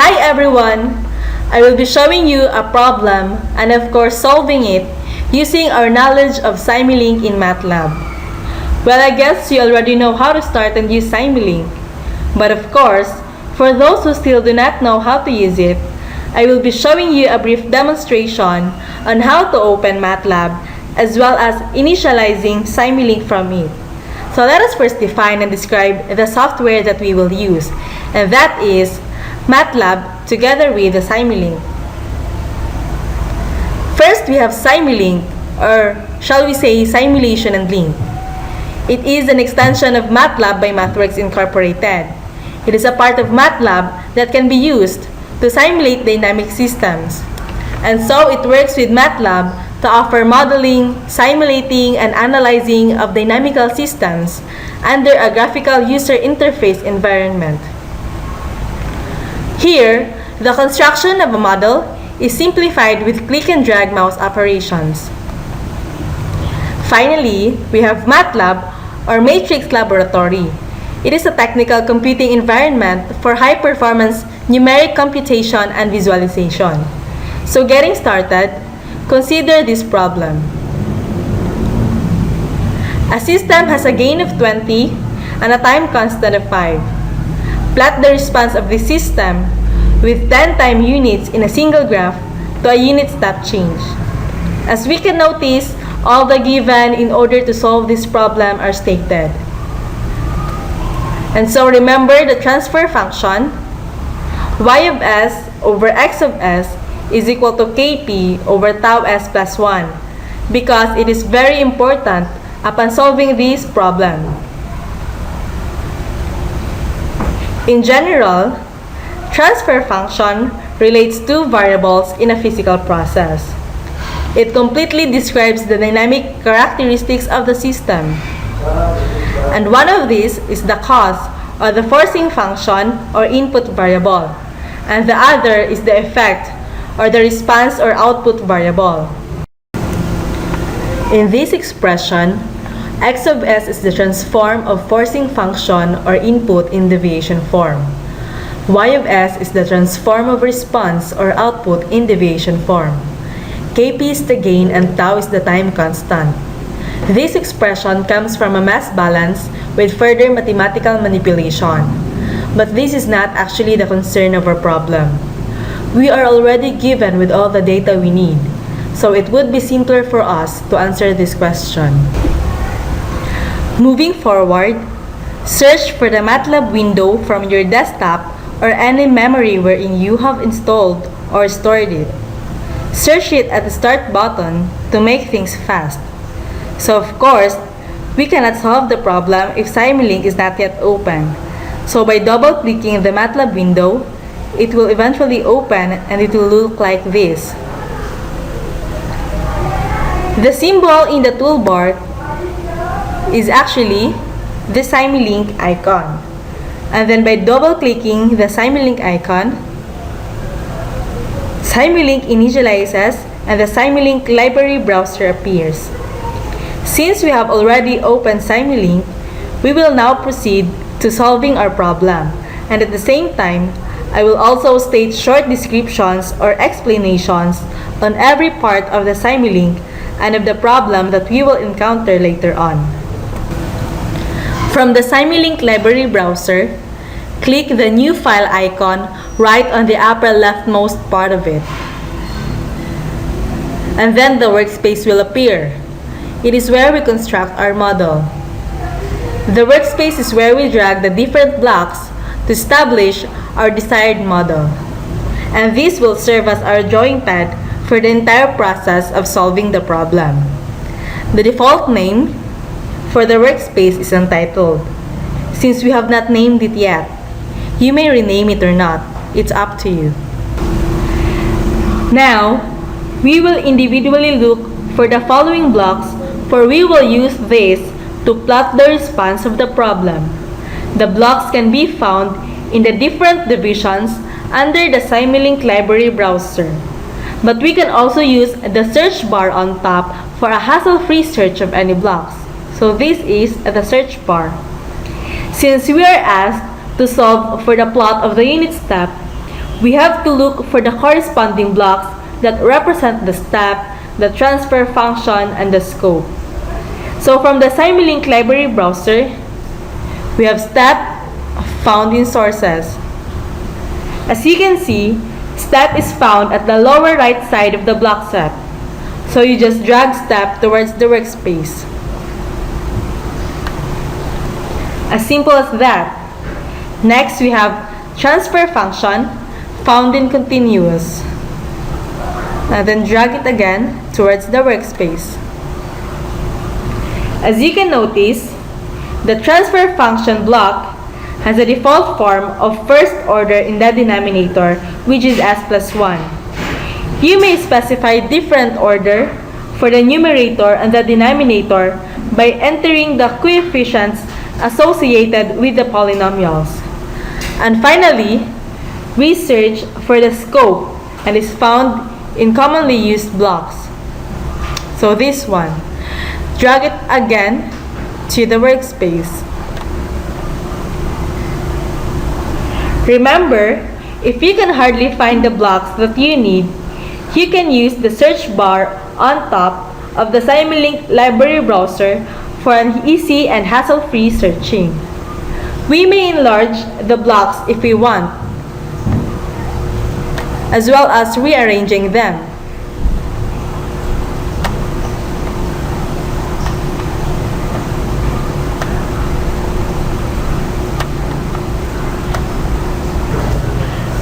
Hi everyone! I will be showing you a problem and of course solving it using our knowledge of Simulink in MATLAB. Well, I guess you already know how to start and use Simulink. But of course, for those who still do not know how to use it, I will be showing you a brief demonstration on how to open MATLAB as well as initializing Simulink from it. So let us first define and describe the software that we will use, and that is MATLAB together with the Simulink. First, we have Simulink, or shall we say Simulation and Link. It is an extension of MATLAB by MathWorks Incorporated. It is a part of MATLAB that can be used to simulate dynamic systems. And so it works with MATLAB to offer modeling, simulating, and analyzing of dynamical systems under a graphical user interface environment. Here, the construction of a model is simplified with click and drag mouse operations. Finally, we have MATLAB, or Matrix Laboratory. It is a technical computing environment for high-performance numeric computation and visualization. So getting started, consider this problem. A system has a gain of 20 and a time constant of 5. Plot the response of the system with 10 time units in a single graph to a unit step change. As we can notice, all the given in order to solve this problem are stated. And so remember the transfer function, y of s over x of s is equal to kp over tau s plus 1, because it is very important upon solving this problem. In general, transfer function relates two variables in a physical process. It completely describes the dynamic characteristics of the system. And one of these is the cause, or the forcing function, or input variable. And the other is the effect, or the response or output variable. In this expression, x of s is the transform of forcing function or input in deviation form. Y of s is the transform of response or output in deviation form. Kp is the gain and tau is the time constant. This expression comes from a mass balance with further mathematical manipulation. But this is not actually the concern of our problem. We are already given with all the data we need, so it would be simpler for us to answer this question. Moving forward, search for the MATLAB window from your desktop or any memory wherein you have installed or stored it. Search it at the Start button to make things fast. So of course, we cannot solve the problem if Simulink is not yet open. So by double-clicking the MATLAB window, it will eventually open and it will look like this. The symbol in the toolbar is actually the Simulink icon. And then by double-clicking the Simulink icon, Simulink initializes and the Simulink library browser appears. Since we have already opened Simulink, we will now proceed to solving our problem. And at the same time, I will also state short descriptions or explanations on every part of the Simulink and of the problem that we will encounter later on. From the Simulink library browser, click the New File icon right on the upper leftmost part of it. And then the workspace will appear. It is where we construct our model. The workspace is where we drag the different blocks to establish our desired model. And this will serve as our drawing pad for the entire process of solving the problem. The default name for the workspace is untitled. Since we have not named it yet, you may rename it or not. It's up to you. Now, we will individually look for the following blocks, for we will use this to plot the response of the problem. The blocks can be found in the different divisions under the Simulink library browser. But we can also use the search bar on top for a hassle-free search of any blocks. So this is the search bar. Since we are asked to solve for the plot of the unit step, we have to look for the corresponding blocks that represent the step, the transfer function, and the scope. So from the Simulink library browser, we have step found in sources. As you can see, step is found at the lower right side of the block set. So you just drag step towards the workspace. As simple as that. Next, we have transfer function found in continuous. And then drag it again towards the workspace. As you can notice, the transfer function block has a default form of first order in the denominator, which is s plus 1. You may specify different order for the numerator and the denominator by entering the coefficients associated with the polynomials. And finally, we search for the scope and is found in commonly used blocks. So this one, drag it again to the workspace. Remember, if you can hardly find the blocks that you need, you can use the search bar on top of the Simulink library browser for an easy and hassle-free searching. We may enlarge the blocks if we want, as well as rearranging them.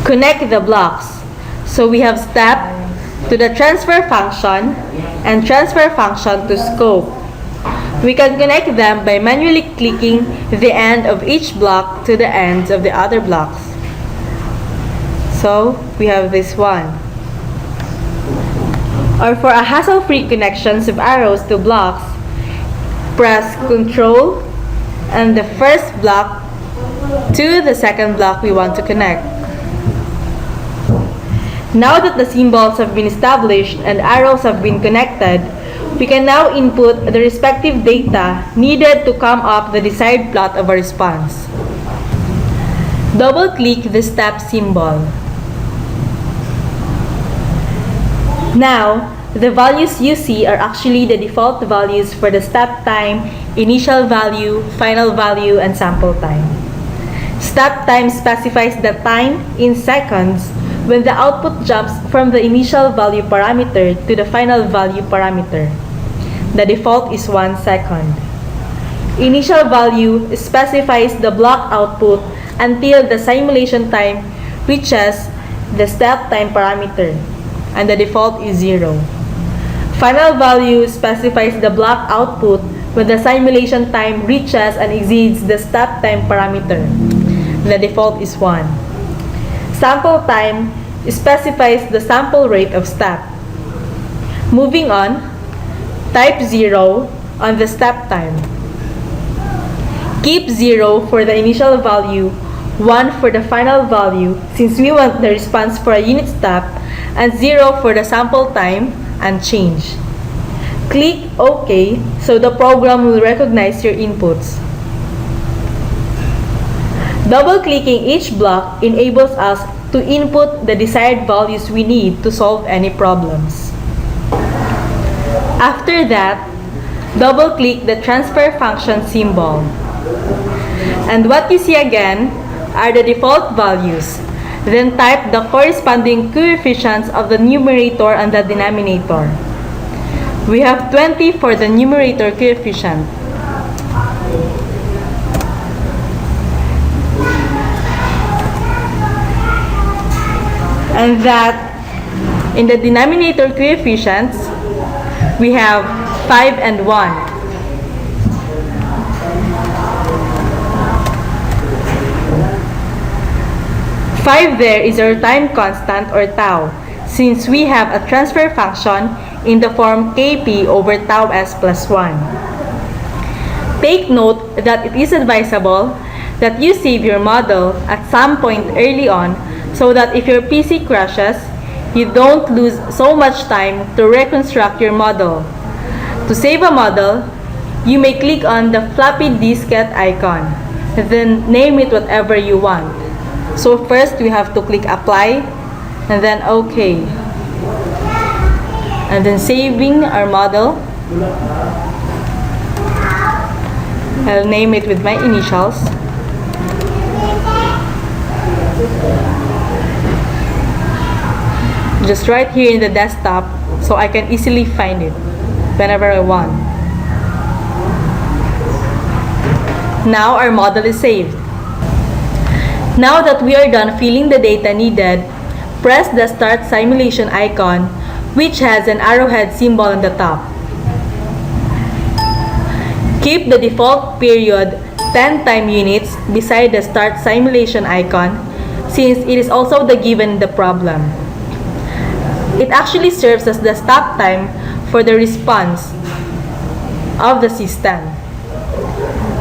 Connect the blocks. So we have step to the transfer function and transfer function to scope. We can connect them by manually clicking the end of each block to the ends of the other blocks. So we have this one. Or for a hassle-free connections of arrows to blocks, press Ctrl and the first block to the second block we want to connect. Now that the symbols have been established and arrows have been connected, we can now input the respective data needed to come up the desired plot of a response. Double-click the step symbol. Now, the values you see are actually the default values for the step time, initial value, final value, and sample time. Step time specifies the time in seconds when the output jumps from the initial value parameter to the final value parameter. The default is 1 second. Initial value specifies the block output until the simulation time reaches the step time parameter, and the default is 0. Final value specifies the block output when the simulation time reaches and exceeds the step time parameter. The default is 1. Sample time specifies the sample rate of step. Moving on, type 0 on the step time. Keep 0 for the initial value, 1 for the final value since we want the response for a unit step, and 0 for the sample time and change. Click OK so the program will recognize your inputs. Double-clicking each block enables us to input the desired values we need to solve any problems. After that, double-click the transfer function symbol. And what you see again are the default values. Then type the corresponding coefficients of the numerator and the denominator. We have 20 for the numerator coefficient. And that in the denominator coefficients, we have 5 and 1. Five there is our time constant or tau, since we have a transfer function in the form kp over tau s plus 1. Take note that it is advisable that you save your model at some point early on so that if your PC crashes, you don't lose so much time to reconstruct your model. To save a model, you may click on the floppy diskette icon, and then name it whatever you want. So first, we have to click Apply, and then OK. And then saving our model. I'll name it with my initials. Just right here in the desktop so I can easily find it whenever I want. Now our model is saved. Now that we are done filling the data needed, press the Start Simulation icon, which has an arrowhead symbol on the top. Keep the default period 10 time units beside the Start Simulation icon, since it is also the given in the problem. It actually serves as the stop time for the response of the system.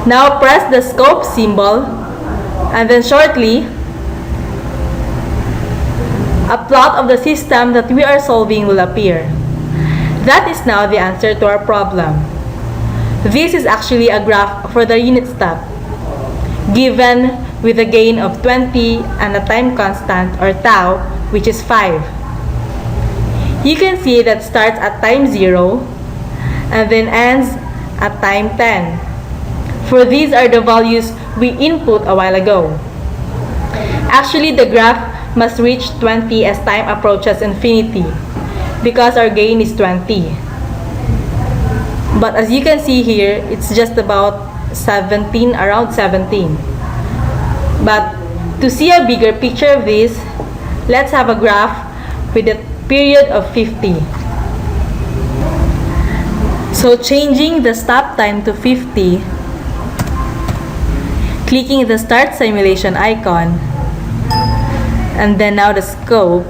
Now press the scope symbol, and then shortly, a plot of the system that we are solving will appear. That is now the answer to our problem. This is actually a graph for the unit step, given with a gain of 20 and a time constant, or tau, which is 5. You can see that starts at time 0 and then ends at time 10. For these are the values we input a while ago. Actually, the graph must reach 20 as time approaches infinity, because our gain is 20. But as you can see here, it's just about 17, around 17. But to see a bigger picture of this, let's have a graph with a period of 50. So changing the stop time to 50, clicking the Start Simulation icon, and then now the scope,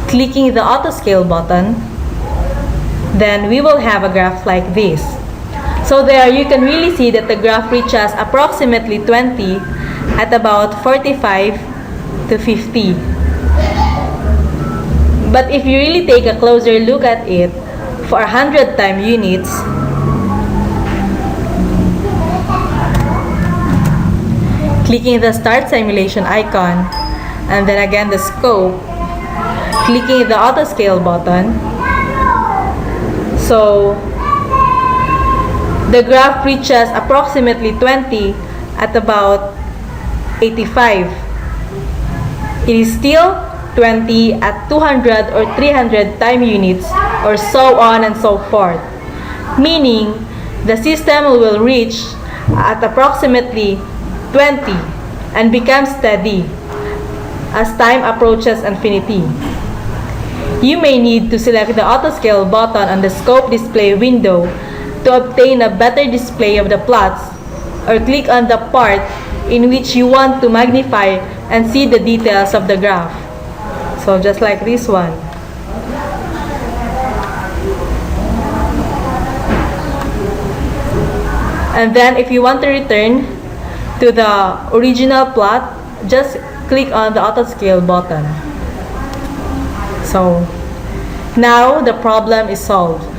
clicking the Auto Scale button, then we will have a graph like this. So there you can really see that the graph reaches approximately 20 at about 45 to 50. But if you really take a closer look at it, for 100 time units, clicking the Start Simulation icon, and then again the scope, clicking the Auto Scale button, so the graph reaches approximately 20 at about 85. It is still 20 at 200 or 300 time units, or so on and so forth, meaning the system will reach at approximately 20 and become steady as time approaches infinity. You may need to select the Auto Scale button on the scope display window to obtain a better display of the plots, or click on the part in which you want to magnify and see the details of the graph. So just like this one. And then if you want to return to the original plot, just click on the Auto Scale button. So now the problem is solved.